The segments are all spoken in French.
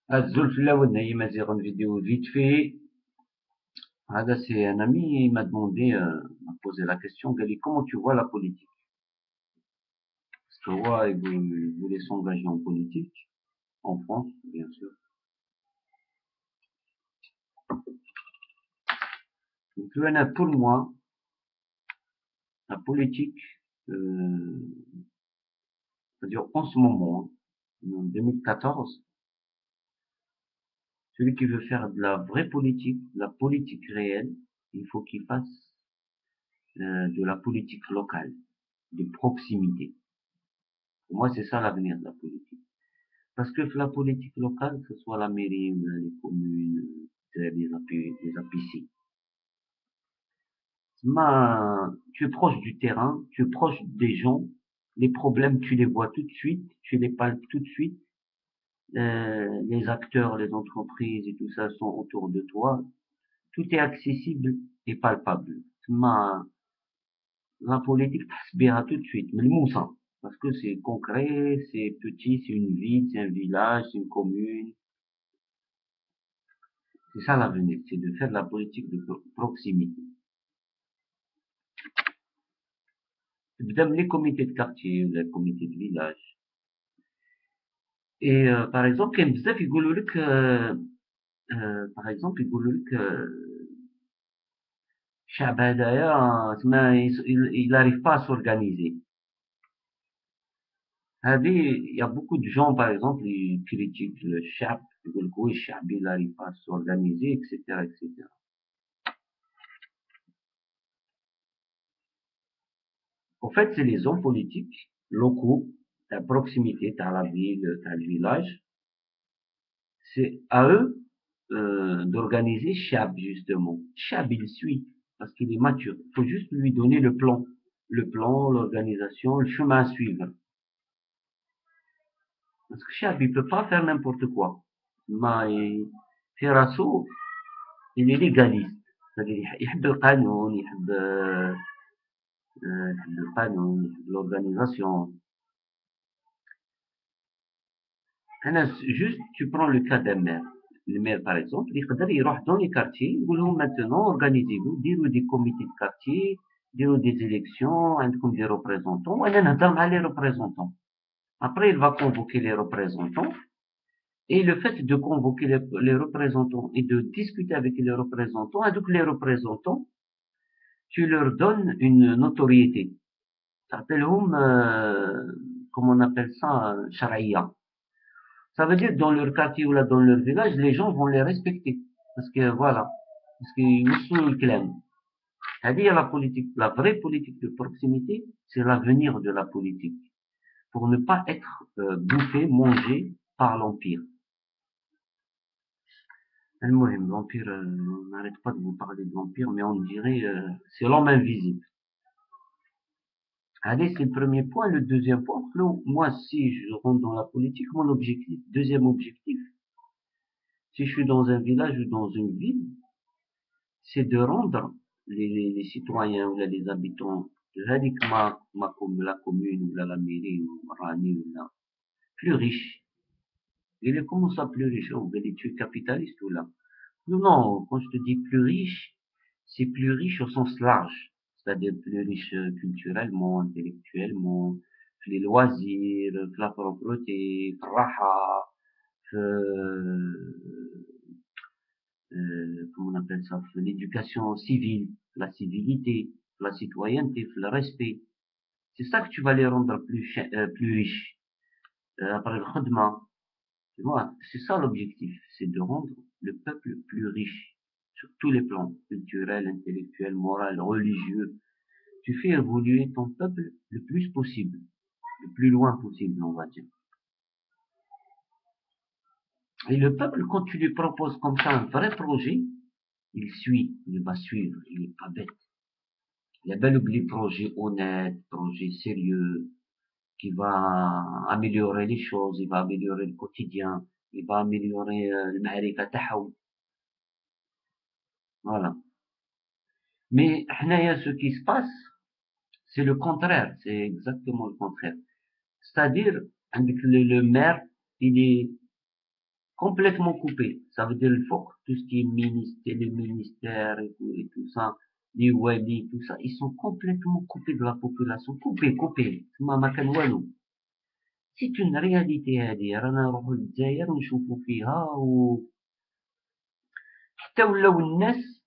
Azul Filaouna, il m'a dit une vidéo vite fait. Ah, là, c'est un ami, il m'a demandé, m'a posé la question, il dit, comment tu vois la politique? Parce que ouais, il voulait s'engager en politique, en France, bien sûr. Donc, pour moi, la politique, euh, c'est-à-dire en ce moment, en 2014, celui qui veut faire de la vraie politique, de la politique réelle, il faut qu'il fasse de la politique locale, de proximité. Pour moi, c'est ça l'avenir de la politique. Parce que la politique locale, que ce soit la mairie, les communes, les APC, tu es proche du terrain, tu es proche des gens, les problèmes, tu les vois tout de suite, tu les palpes tout de suite, les acteurs, les entreprises et tout ça sont autour de toi, tout est accessible et palpable. La politique, ça se verra tout de suite, mais le moussant, parce que c'est concret, c'est petit, c'est une ville, c'est un village, c'est une commune. C'est ça l'avenir, c'est de faire de la politique de proximité. Même les comités de quartier, les comités de village. Et par exemple, كاين بزاف يقولوا لك par exemple يقولوا لك الشعب هدايا تما il n'arrive pas à s'organiser. Il y a beaucoup de gens par exemple qui critiquent le الشعب يقول لك oui الشعب il n'arrive pas à s'organiser etc etc. En fait, c'est les hommes politiques locaux, à proximité, à la ville, à le village. C'est à eux d'organiser Chab, justement. Chab, il suit, parce qu'il est mature. Il faut juste lui donner le plan. Le plan, l'organisation, le chemin à suivre. Parce que Chab, il peut pas faire n'importe quoi. Mais Firasso, il est légaliste. C'est-à-dire, يحب القانون, يحب القانون, يحب l'organisation. Juste, tu prends le cas d'un maire. Le maire, par exemple, il يروح dans les quartiers, يقول لهم maintenant, organisez-vous, direz des comités de quartier, direz des élections, عندكم des représentants, وأنا نهضر مع les représentants. Après, il va convoquer les représentants, et le fait de convoquer les représentants et de discuter avec les représentants, donc les représentants, tu leur donnes une notoriété. Ça s'appelle, comment on appelle ça, charia. Ça veut dire que dans leur quartier ou là dans leur village, les gens vont les respecter. Parce que voilà, parce qu'ils sont le clan. C'est-à-dire la politique, la vraie politique de proximité, c'est l'avenir de la politique. Pour ne pas être bouffé, mangé par l'Empire. L'Empire, on n'arrête pas de vous parler de l'Empire, mais on dirait, c'est l'homme invisible. Allez, c'est le premier point. Le deuxième point, moi, si je rentre dans la politique, mon objectif, deuxième objectif, si je suis dans un village ou dans une ville, c'est de rendre les citoyens ou les habitants de la commune ou la mairie ou Rani ou là, plus riches. Il est comment ça plus riche? On veut tu es capitaliste ou là? Non, non, quand je te dis plus riche, c'est plus riche au sens large. C'est-à-dire plus riche culturellement, intellectuellement, les loisirs, la propreté, raha, comment on appelle ça, l'éducation civile, la civilité, la citoyenneté, le respect. C'est ça que tu vas les rendre plus riches. Après le khadma, tu vois, c'est ça l'objectif, c'est de rendre le peuple plus riche sur tous les plans, culturel, intellectuel, moral, religieux. Tu fais évoluer ton peuple le plus possible, le plus loin possible, on va dire. Et le peuple, quand tu lui proposes comme ça un vrai projet, il suit, il va suivre, il est pas bête. Il y a bel oublié projet honnête, projet sérieux, qui va améliorer les choses, il va améliorer le quotidien, il va améliorer le ma'rifa tahaou. Voilà. Mais ce qui se passe, c'est le contraire, c'est exactement le contraire. C'est-à-dire, avec le maire, il est complètement coupé. Ça veut dire, il faut que tout ce qui est ministère, les ministères et tout ça, les wali, tout ça, ils sont complètement coupés de la population. Coupés. ما كان والو. C'est une réalité هذه. رانا نروحوا للجزائر ونشوفوا فيها حتى ولاو الناس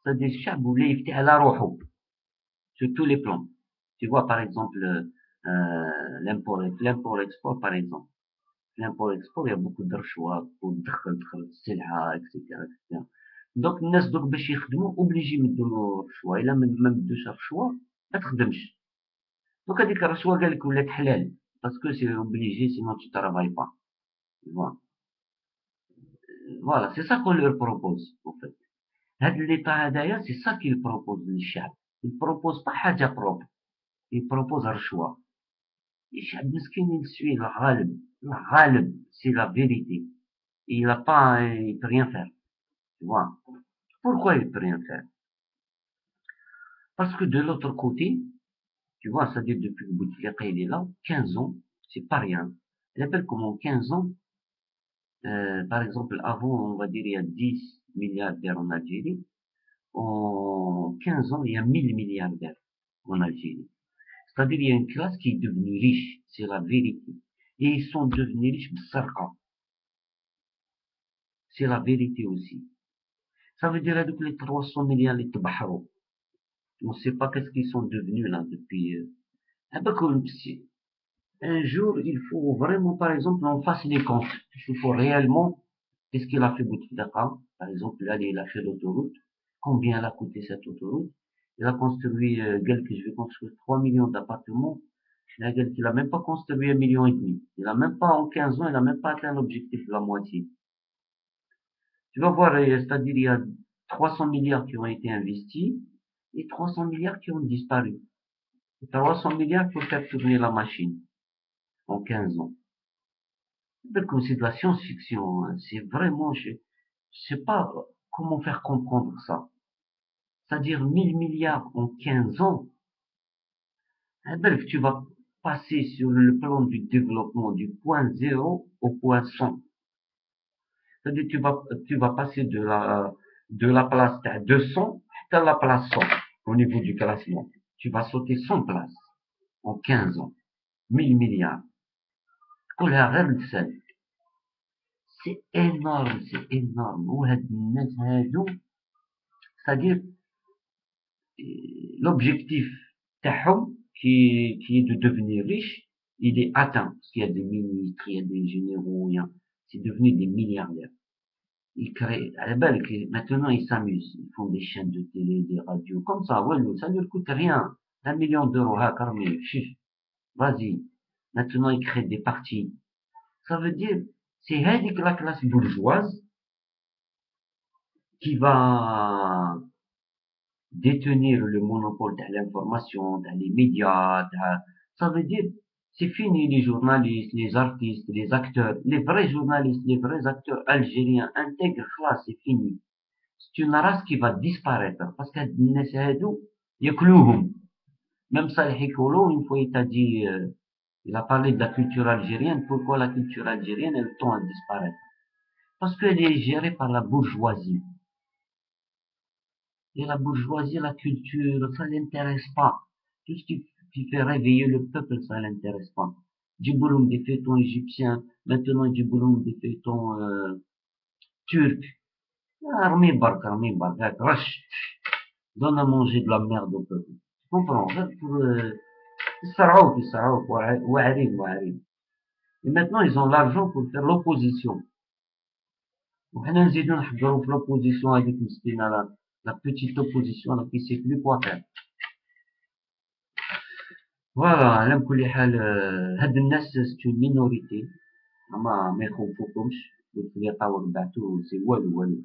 c'est-à-dire الشعب ولا يفتي على روحه sur tous les plans. Tu vois par exemple l'import-export par exemple. L'import-export, il y a beaucoup de رشوة وتدخل السلعة etc. دونك الناس دوك باش يخدموا اوبليجي يمدوا الرشوة الا ما مدوش الرشوة ما تخدمش دونك هذيك الرشوة قال لك ولات حلال باسكو سي اوبليجي سينون tu travailles pas voilà c'est ça qu'on leur propose en fait هاد ليطا هدايا سي سا كيل بروبوز للشعب يبروبوز با حاجة بروب يبروبوز رشوة الشعب مسكين يسوي الغالب سي لا فيريتي il a pas il peut rien faire tu vois pourquoi il peut rien faire parce que de l'autre côté tu vois ça dit depuis que Bouteflika il est là 15 ans c'est pas rien il appelle comment 15 ans par exemple avant on va dire il y a 10 milliardaires en Algérie en 15 ans il y a 1000 milliardaires en Algérie. C'est-à-dire, il y a une classe qui est devenue riche, c'est la vérité. Et ils sont devenus riches, c'est la vérité aussi. Ça veut dire que les 300 milliards, les tabaharos, on ne sait pas qu'est-ce qu'ils sont devenus là depuis. Un jour, il faut vraiment, par exemple, on fasse les comptes. Il faut réellement, qu'est-ce qu'il a fait Bouteflika. Par exemple, là, il a fait l'autoroute. Combien elle a coûté cette autoroute? Il a construit, que je vais construire 3 millions d'appartements. Il n'a même pas construit 1,5 million. Il a même pas, en 15 ans, il n'a même pas atteint l'objectif de la moitié. Tu vas voir, c'est-à-dire, il y a 300 milliards qui ont été investis et 300 milliards qui ont disparu. Et 300 milliards pour faire tourner la machine en 15 ans. Donc, c'est de la science-fiction. Hein. C'est vraiment, je sais pas comment faire comprendre ça. C'est-à-dire 1000 milliards en 15 ans. Tu vas passer sur le plan du développement du point 0 au point 100. C'est-à-dire tu vas passer de la place 200 à la place 100 au niveau du classement. Tu vas sauter 100 places en 15 ans. 1000 milliards. C'est énorme, c'est énorme. C'est-à-dire, l'objectif qui est de devenir riche, il est atteint. Parce qu'il y a des ministres, il y a des généraux, c'est devenu des milliardaires. Ils créent, à la balle, maintenant ils s'amusent. Ils font des chaînes de télé, des radios, comme ça, ça ne leur coûte rien. 1 million d'euros, vas-y. Maintenant ils créent des partis. Ça veut dire, c'est la classe bourgeoise qui va détenir le monopole de l'information, dans les médias, ça veut dire, c'est fini les journalistes, les artistes, les acteurs, les vrais journalistes, les vrais acteurs algériens intègres, là, c'est fini. C'est une race qui va disparaître, parce que même Salih Kolo, une fois il t'a dit, il a parlé de la culture algérienne, pourquoi la culture algérienne, elle tend à disparaître? Parce qu'elle est gérée par la bourgeoisie. Et la bourgeoisie, la culture, ça l'intéresse pas. Tout ce qui fait réveiller le peuple, ça l'intéresse pas. Du boulot des feuilletons égyptiens, maintenant du boulot des feuilletons turcs. Armée barque, rush. Donne à manger de la merde au peuple. Tu comprends? Pour, et maintenant, ils ont l'argent pour faire l'opposition. وحنا نزيدو نحضروا في l'opposition هذيك مسكينة la petite opposition là qui sait plus quoi faire. Voilà, على كل حال هاد الناس c'est une minorité ما يخوفوكمش بوتفليقة وربعتو سي والو.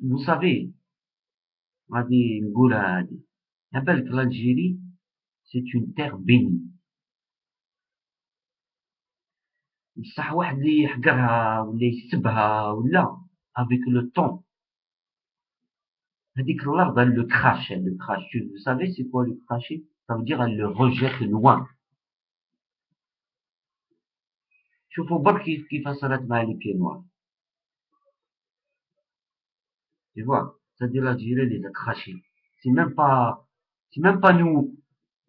Vous savez غادي نقولها هادي عبالك l'Algérie c'est une terre bénie. بصح واحد اللي يحقرها ولا يسبها ولا avec le temps هذيك الارض elle le crache. Vous savez c'est quoi le cracher? Ça veut dire elle le rejette loin. شوفوا برك كيف صارت مع لي بيي نوار. Tu vois, c'est-à-dire l'Algérie les a crachés. C'est même pas nous.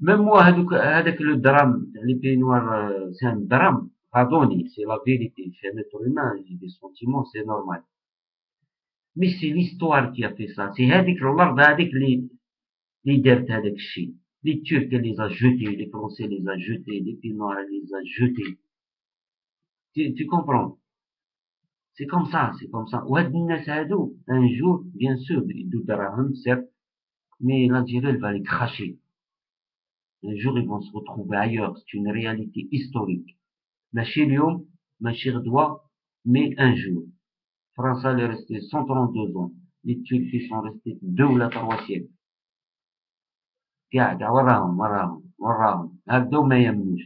Même moi, هذاك le drame, les pays noirs, c'est un drame. Pardonnez, c'est la vérité. C'est un être humain, j'ai des sentiments, c'est normal. Mais c'est l'histoire qui a fait ça. C'est هذيك الأرض هذيك اللي دارت هذاك الشيء. Les Turcs les a jetés, les Français les a jetés, les pays noirs les a jetés. Tu comprends? C'est comme ça, c'est comme ça. وهاد الناس هادو, un jour, bien sûr, يدو دراهم, certes, mais l'Algérie, elle va les cracher. Un jour, ils vont se retrouver ailleurs. C'est une réalité historique. ماشي اليوم, ماشي غدوة, mais un jour. France, elle est restée 132 ans. Les Turcs, ils sont restés 2 ou 3 siècles. قاعد وراهم. هكذا ما يمنوش.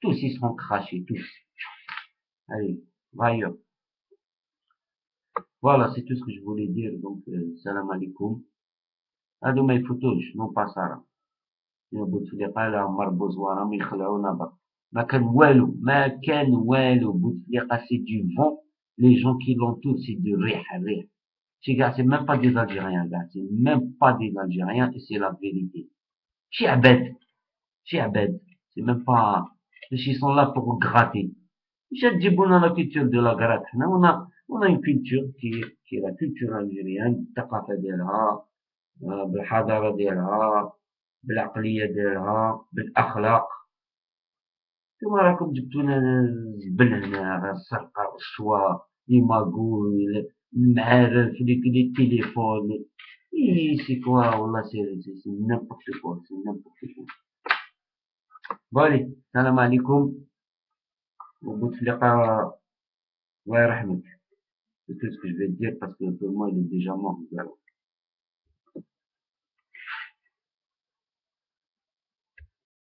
Tous, ils seront crachés, tous. Allez, va ailleurs. Voilà, c'est tout ce que je voulais dire. Donc, salam alaikum. هادو ما يفوتوش, non pas ça. يا بوتفليقة لا عمر بوزوارة ما يخلعونا برك. ما كان والو. بوتفليقة سي دو فون. Les gens qui l'entourent, c'est du rire. C'est même pas des Algériens, gars. C'est même pas des Algériens et c'est la vérité. Chiabed. C'est même pas, ils sont là pour gratter. On a la culture de la gratte. On a une culture qui est la culture algérienne, الثقافة ديالها, بالحضارة ديالها, بالعقلية ديالها, بالأخلاق. كما راكم جبتونا الزبل هنا, السرقة, الشوا, لي ماغول, المعارف, لي تيليفون. C'est quoi, والله c'est n'importe quoi, c'est n'importe quoi. Bon allez, salam alaikum, وبوتفليقة الله يرحمك. C'est tout ce que je vais te dire parce que tout le monde est déjà mort.